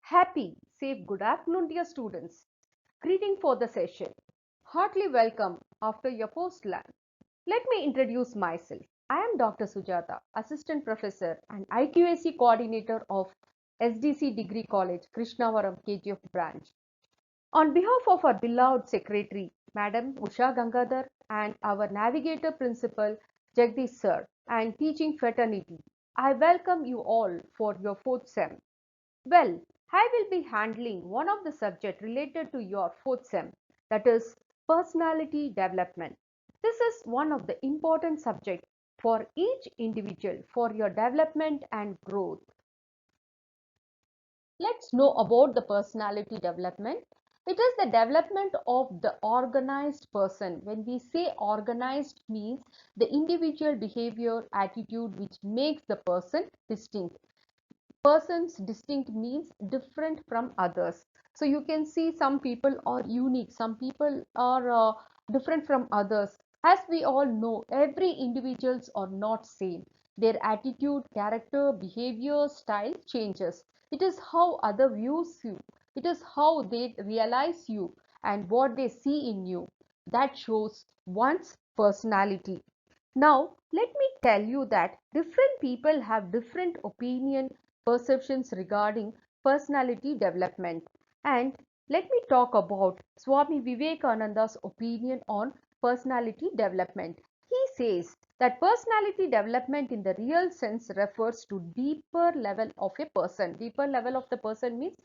Happy, safe good afternoon, dear students. Greeting for the session. Heartily welcome after your post lunch. Let me introduce myself. I am Dr. Sujata, Assistant Professor and IQAC Coordinator of SDC Degree College, Krishnavaram KGF branch. On behalf of our beloved Secretary, Madam Usha Gangadhar, and our Navigator Principal, Jagdish Sir, and teaching fraternity, I welcome you all for your fourth sem. Well, I will be handling one of the subject related to your fourth sem, that is personality development. This is one of the important subject for each individual for your development and growth. Let's know about the personality development. It is the development of the organized person. When we say organized means the individual behavior attitude which makes the person distinct. Persons distinct means different from others. So you can see some people are unique, some people are different from others. As we all know, every individuals are not same. Their attitude, character, behavior, style changes. It is how other views you, it is how they realize you and what they see in you that shows one's personality. Now, let me tell you that different people have different opinion, perceptions regarding personality development. And let me talk about Swami Vivekananda's opinion on personality development. He says that personality development in the real sense refers to deeper level of a person. Deeper level of the person means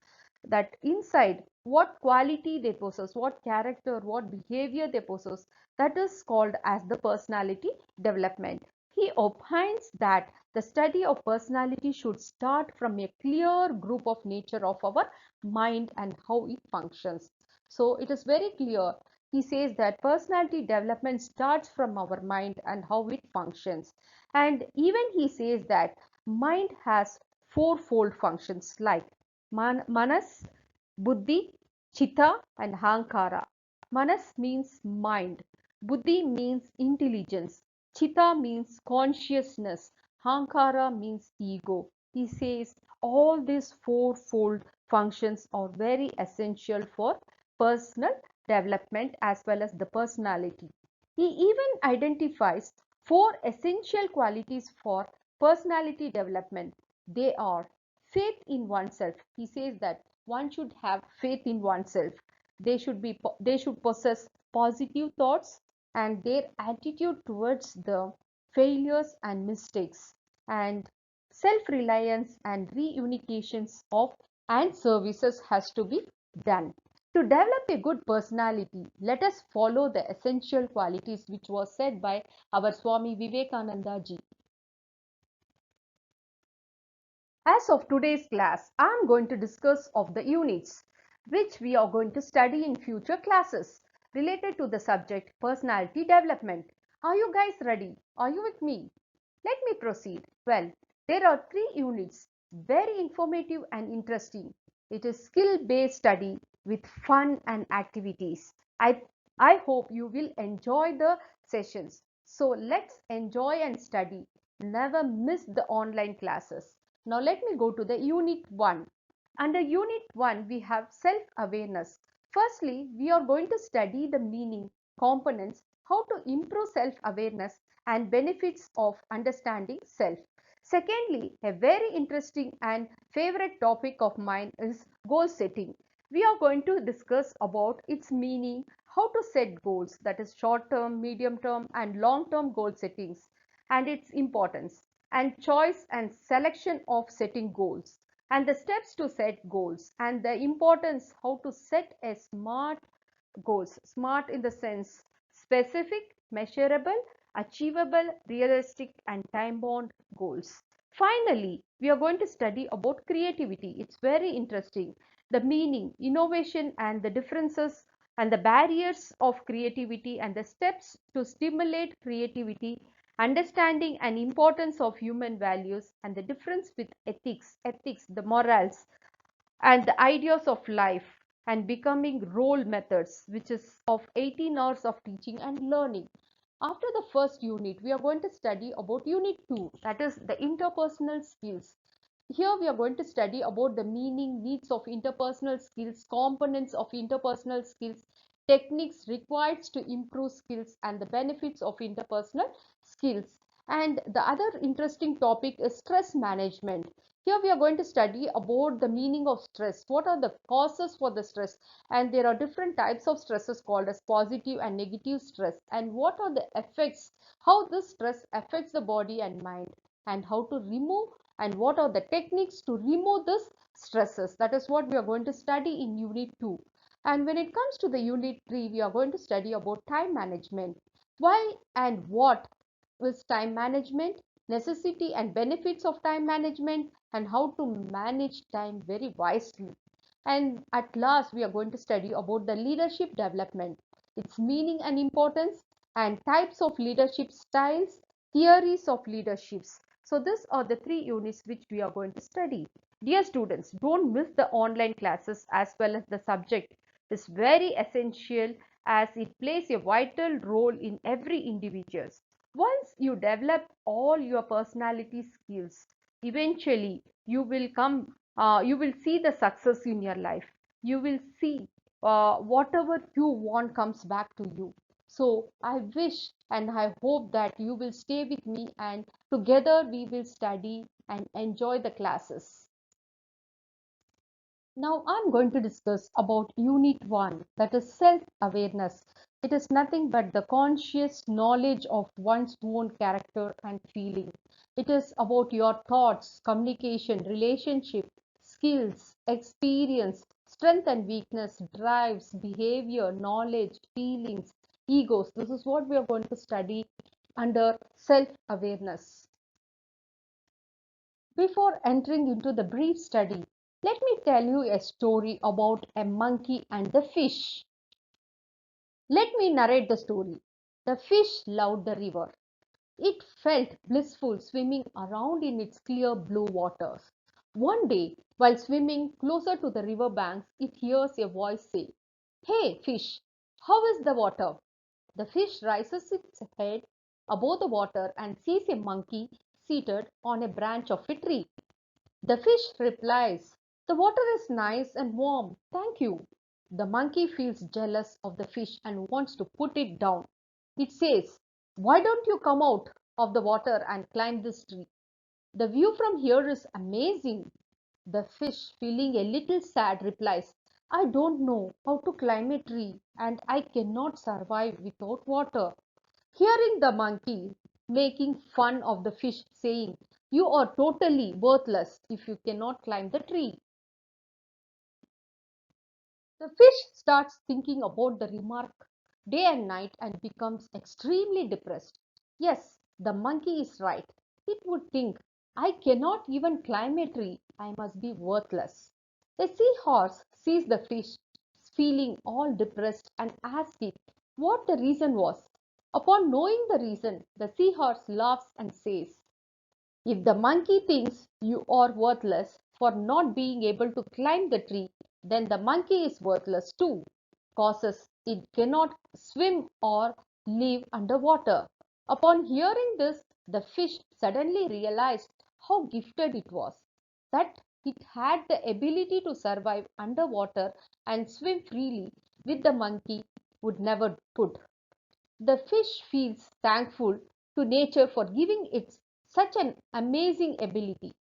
that inside what quality they possess, what character, what behavior they possess, that is called as the personality development. He opines that the study of personality should start from a clear group of nature of our mind and how it functions. So it is very clear. He says that personality development starts from our mind and how it functions. And even he says that mind has fourfold functions like manas, buddhi, chitta, and hankara. Manas means mind, buddhi means intelligence, chitta means consciousness, hankara means ego. He says all these fourfold functions are very essential for personal development as well as the personality. He even identifies four essential qualities for personality development. They are faith in oneself. He says that one should have faith in oneself. They should possess positive thoughts and their attitude towards the failures and mistakes, and self-reliance and reunifications of and services has to be done. To develop a good personality, let us follow the essential qualities which was said by our Swami Vivekananda ji. As of today's class, I am going to discuss of the units which we are going to study in future classes related to the subject personality development. Are you guys ready? Are you with me? Let me proceed. Well, there are three units, very informative and interesting. It is skill-based study with fun and activities. I hope you will enjoy the sessions. So let's enjoy and study. Never miss the online classes. Now let me go to the unit 1. Under unit 1, we have self-awareness. Firstly, we are going to study the meaning, components, how to improve self-awareness and benefits of understanding self. Secondly, a very interesting and favorite topic of mine is goal setting. We are going to discuss about its meaning, how to set goals, that is short term, medium term and long term goal settings, and its importance, and choice and selection of setting goals, and the steps to set goals, and the importance how to set a smart goals. Smart in the sense specific, measurable, achievable, realistic, and time-bound goals. Finally, we are going to study about creativity. It's very interesting. The meaning, innovation, and the differences and the barriers of creativity and the steps to stimulate creativity, understanding and importance of human values and the difference with ethics, the morals, and the ideas of life and becoming role methods, which is of 18 hours of teaching and learning. After the first unit, we are going to study about unit 2, that is the interpersonal skills. Here we are going to study about the meaning, needs of interpersonal skills, components of interpersonal skills, techniques required to improve skills, and the benefits of interpersonal skills. And the other interesting topic is stress management. Here we are going to study about the meaning of stress. What are the causes for the stress? And there are different types of stresses called as positive and negative stress. And what are the effects? How this stress affects the body and mind, and how to remove, and what are the techniques to remove this stresses. That is what we are going to study in unit 2. And when it comes to the unit 3, we are going to study about time management. Why and what is time management, necessity and benefits of time management, and how to manage time very wisely. And at last, we are going to study about the leadership development, its meaning and importance, and types of leadership styles, theories of leaderships. So these are the 3 units which we are going to study. Dear students, don't miss the online classes as well as the subject is very essential as it plays a vital role in every individual. Once you develop all your personality skills, eventually you will see the success in your life. You will see whatever you want comes back to you. So I wish and I hope that you will stay with me, and together we will study and enjoy the classes. Now I'm going to discuss about Unit 1, that is self-awareness. It is nothing but the conscious knowledge of one's own character and feeling. It is about your thoughts, communication, relationship, skills, experience, strength and weakness, drives, behavior, knowledge, feelings, egos. This is what we are going to study under self-awareness. Before entering into the brief study, let me tell you a story about a monkey and the fish. Let me narrate the story. The fish loved the river. It felt blissful swimming around in its clear blue waters. One day, while swimming closer to the river banks, it hears a voice say, "Hey, fish, how is the water?" The fish raises its head above the water and sees a monkey seated on a branch of a tree. The fish replies, "The water is nice and warm, thank you." The monkey feels jealous of the fish and wants to put it down. It says, "Why don't you come out of the water and climb this tree? The view from here is amazing." The fish, feeling a little sad, replies, "I don't know how to climb a tree and I cannot survive without water." Hearing the monkey making fun of the fish, saying, "You are totally worthless if you cannot climb the tree." The fish starts thinking about the remark day and night and becomes extremely depressed. Yes, the monkey is right. It would think, "I cannot even climb a tree. I must be worthless." A seahorse sees the fish feeling all depressed and asks it what the reason was. Upon knowing the reason, the seahorse laughs and says, "If the monkey thinks you are worthless for not being able to climb the tree, then the monkey is worthless too, causes it cannot swim or live underwater." Upon hearing this, the fish suddenly realized how gifted it was, that it had the ability to survive underwater and swim freely, which the monkey would never could. The fish feels thankful to nature for giving it such an amazing ability.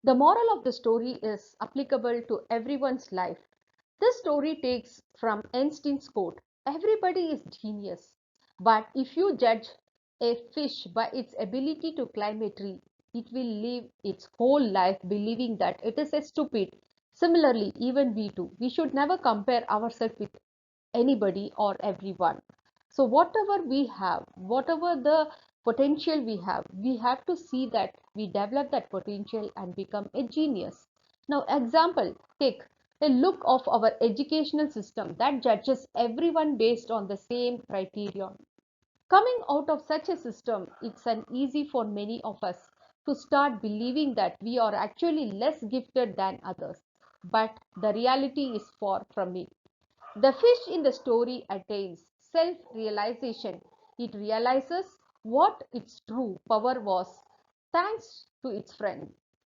The moral of the story is applicable to everyone's life. This story takes from Einstein's quote, "Everybody is genius, but if you judge a fish by its ability to climb a tree, it will live its whole life believing that it is a stupid." Similarly, even we too, we should never compare ourselves with anybody or everyone. So whatever we have, whatever the potential we have to see that we develop that potential and become a genius. Now example, take a look of our educational system that judges everyone based on the same criterion. Coming out of such a system, it's an easy for many of us to start believing that we are actually less gifted than others. But the reality is far from it. The fish in the story attains self-realization. It realizes what its true power was, thanks to its friend.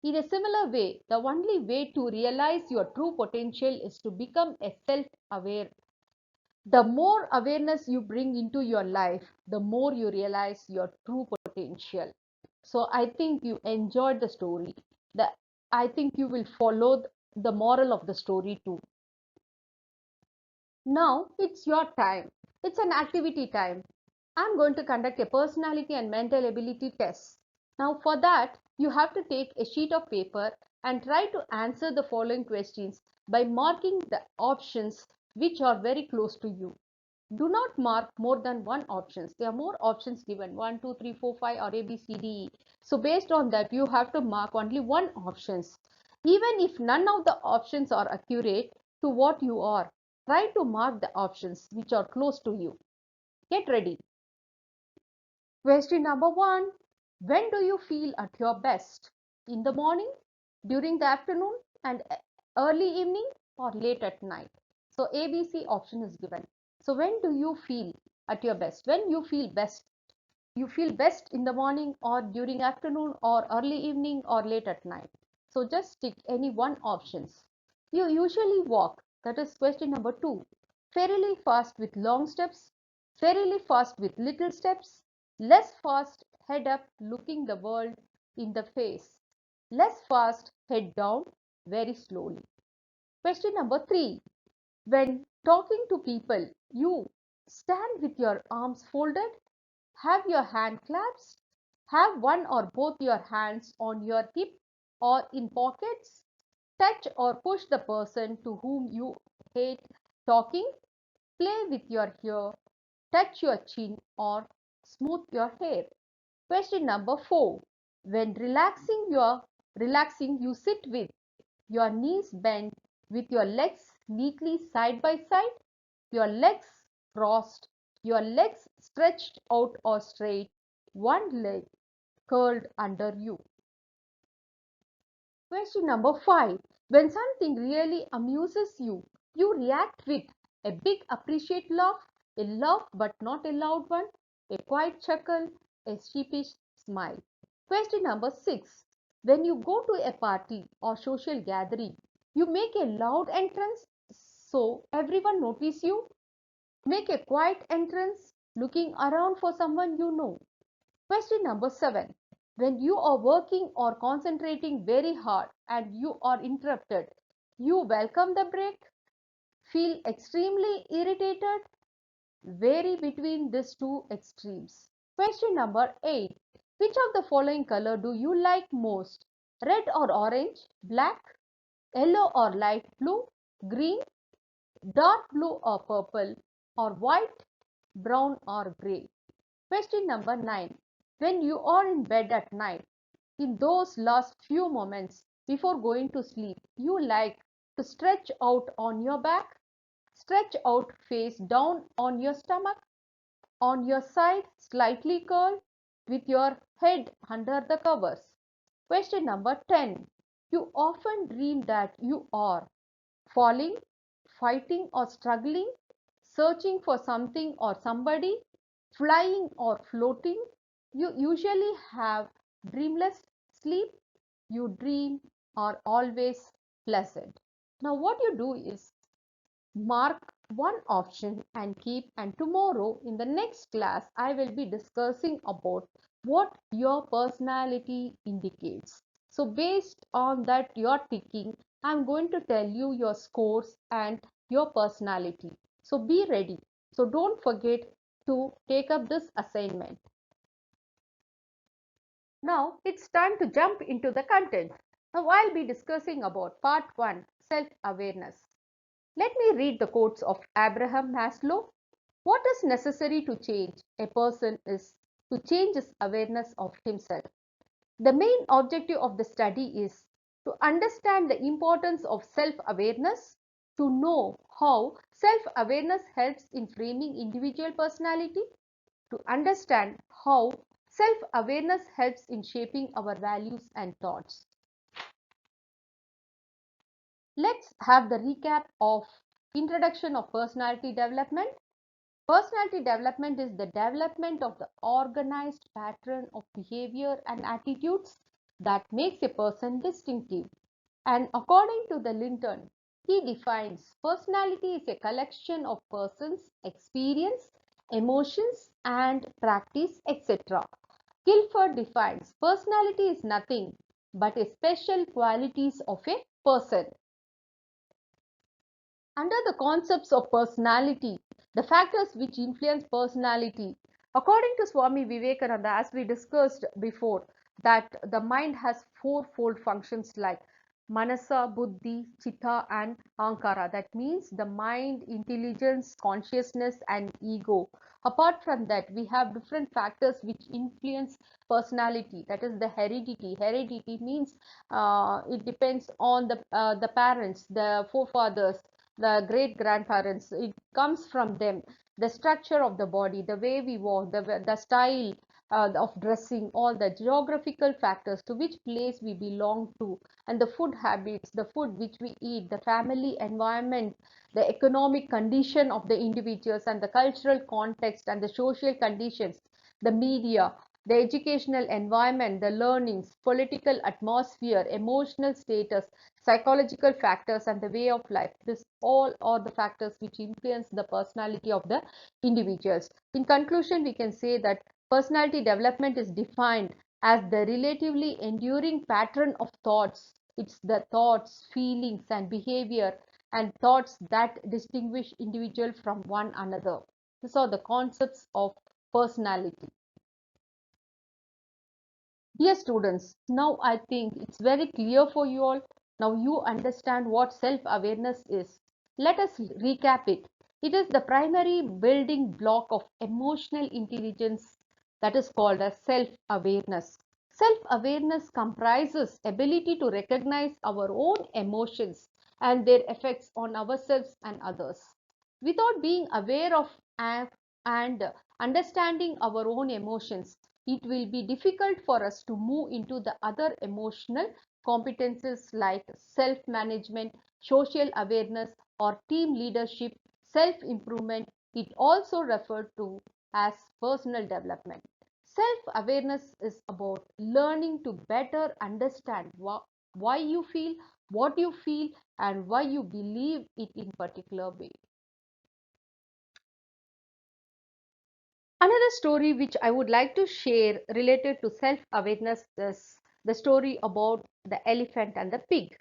In a similar way, the only way to realize your true potential is to become a self-aware. The more awareness you bring into your life, the more you realize your true potential. So I think you enjoyed the story. The, I think you will follow the moral of the story too. Now it's your time. It's an activity time. I'm going to conduct a personality and mental ability test. Now for that, you have to take a sheet of paper and try to answer the following questions by marking the options which are very close to you. Do not mark more than one options. There are more options given, 1, 2, 3, 4, 5 or A, B, C, D, E. So based on that, you have to mark only one options. Even if none of the options are accurate to what you are, try to mark the options which are close to you. Get ready. Question number 1. When do you feel at your best? In the morning, during the afternoon, and early evening, or late at night? So ABC option is given. So when do you feel at your best? When you feel best? You feel best in the morning or during afternoon or early evening or late at night? So just tick any one options. You usually walk. That is question number 2. Fairly fast with long steps, fairly fast with little steps, less fast head up looking the world in the face, less fast head down very slowly. Question number 3. When talking to people, you stand with your arms folded, have your hand clasped, have one or both your hands on your hip or in pockets, touch or push the person to whom you hate talking, play with your hair, touch your chin or smooth your hair. Question number 4. When relaxing, you sit with your knees bent with your legs neatly side by side, your legs crossed, your legs stretched out or straight, one leg curled under you. Question number 5. When something really amuses you, you react with a big appreciate laugh, a laugh but not a loud one, a quiet chuckle, a sheepish smile. Question number 6. When you go to a party or social gathering, you make a loud entrance so everyone notice you. Make a quiet entrance looking around for someone you know. Question number 7. When you are working or concentrating very hard and you are interrupted, you welcome the break, feel extremely irritated, vary between these two extremes. Question number 8. Which of the following color do you like most? Red or orange, black, yellow or light blue, green, dark blue or purple, or white, brown or gray? Question number 9. When you are in bed at night, in those last few moments before going to sleep, you like to stretch out on your back, stretch out face down on your stomach, on your side, slightly curled, with your head under the covers. Question number 10. You often dream that you are falling, fighting or struggling, searching for something or somebody, flying or floating. You usually have dreamless sleep. You dream are always pleasant. Now what you do is mark one option and keep, and tomorrow in the next class I will be discussing about what your personality indicates. So based on that you're ticking, I'm going to tell you your scores and your personality. So be ready. So don't forget to take up this assignment. Now it's time to jump into the content. Now I'll be discussing about part 1, self-awareness. Let me read the quotes of Abraham Maslow. What is necessary to change a person is to change his awareness of himself. The main objective of the study is to understand the importance of self-awareness, to know how self-awareness helps in framing individual personality, to understand how self-awareness helps in shaping our values and thoughts. Let's have the recap of introduction of personality development. Personality development is the development of the organized pattern of behavior and attitudes that makes a person distinctive. And according to the Linton, he defines personality is a collection of persons' experience, emotions, and practice, etc. Guilford defines personality is nothing but a special qualities of a person. Under the concepts of personality, the factors which influence personality, according to Swami Vivekananda, as we discussed before, that the mind has fourfold functions like Manasa, Buddhi, Chitta, and Ankara. That means the mind, intelligence, consciousness, and ego. Apart from that, we have different factors which influence personality. That is the heredity. Heredity means it depends on the parents, the forefathers, the great grandparents. It comes from them. The structure of the body, the way we walk, the style of dressing, all the geographical factors, to which place we belong to, and the food habits, the food which we eat, the family environment, the economic condition of the individuals, and the cultural context and the social conditions, the media, the educational environment, the learnings, political atmosphere, emotional status, psychological factors, and the way of life. This all are the factors which influence the personality of the individuals. In conclusion, we can say that personality development is defined as the relatively enduring pattern of thoughts. It's the thoughts, feelings, and behavior and thoughts that distinguish individual from one another. These are the concepts of personality. Dear students, now I think it's very clear for you all. Now you understand what self-awareness is. Let us recap it. It is the primary building block of emotional intelligence, that is called as self-awareness. Self-awareness comprises ability to recognize our own emotions and their effects on ourselves and others. Without being aware of and understanding our own emotions, it will be difficult for us to move into the other emotional competences like self-management, social awareness, or team leadership, self-improvement. It also referred to as personal development. Self-awareness is about learning to better understand why you feel, what you feel, and why you believe it in particular way. Another story which I would like to share related to self-awareness is the story about the elephant and the pig.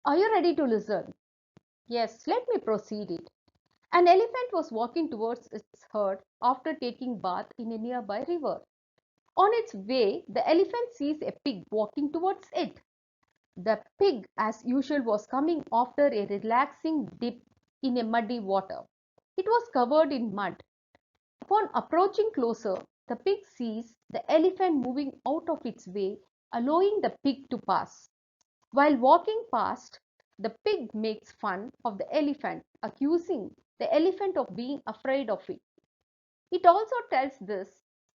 Are you ready to listen? Yes, let me proceed it. An elephant was walking towards its herd after taking bath in a nearby river. On its way, the elephant sees a pig walking towards it. The pig, as usual, was coming after a relaxing dip in a muddy water. It was covered in mud. Upon approaching closer, the pig sees the elephant moving out of its way, allowing the pig to pass. While walking past, the pig makes fun of the elephant, accusing the elephant of being afraid of it. It also tells this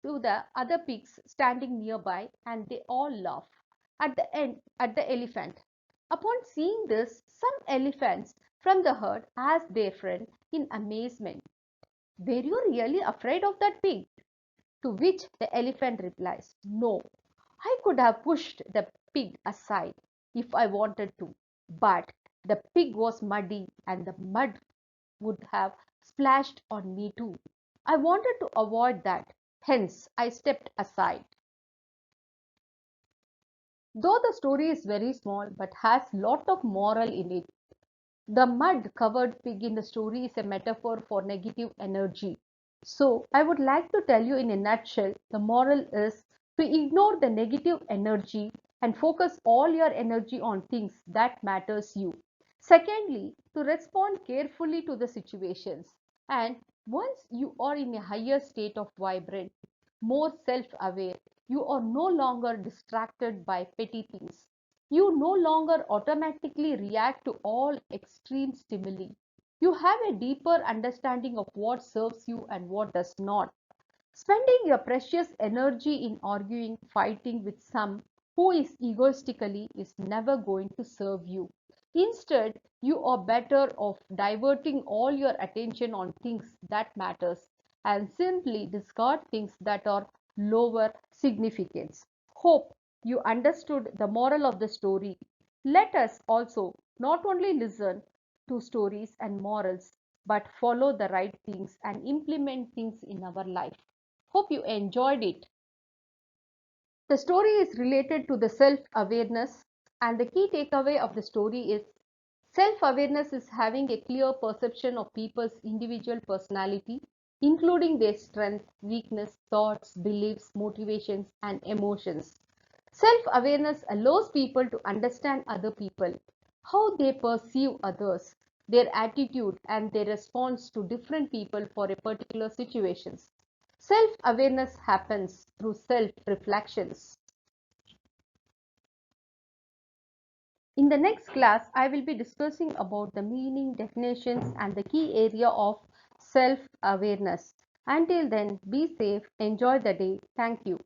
to the other pigs standing nearby, and they all laugh at the elephant. Upon seeing this, some elephants from the herd ask their friend in amazement, "Were you really afraid of that pig?" To which the elephant replies, "No, I could have pushed the pig aside if I wanted to, but the pig was muddy and the mud would have splashed on me too. I wanted to avoid that, hence I stepped aside." Though the story is very small but has lot of moral in it, the mud covered pig in the story is a metaphor for negative energy. So I would like to tell you in a nutshell, the moral is to ignore the negative energy and focus all your energy on things that matters you. Secondly, to respond carefully to the situations. And once you are in a higher state of vibrant, more self-aware, you are no longer distracted by petty things. You no longer automatically react to all extreme stimuli. You have a deeper understanding of what serves you and what does not. Spending your precious energy in arguing, fighting with some who is egoistically is never going to serve you. Instead, you are better off diverting all your attention on things that matters and simply discard things that are lower significance. Hope you understood the moral of the story. Let us also not only listen to stories and morals, but follow the right things and implement things in our life. Hope you enjoyed it. The story is related to the self awareness, and the key takeaway of the story is self awareness is having a clear perception of people's individual personality, including their strength, weakness, thoughts, beliefs, motivations, and emotions. Self awareness allows people to understand other people, how they perceive others, their attitude, and their response to different people for a particular situations. Self awareness happens through self reflections. In the next class, I will be discussing about the meaning, definitions, and the key area of self awareness. Until then, be safe, enjoy the day. Thank you.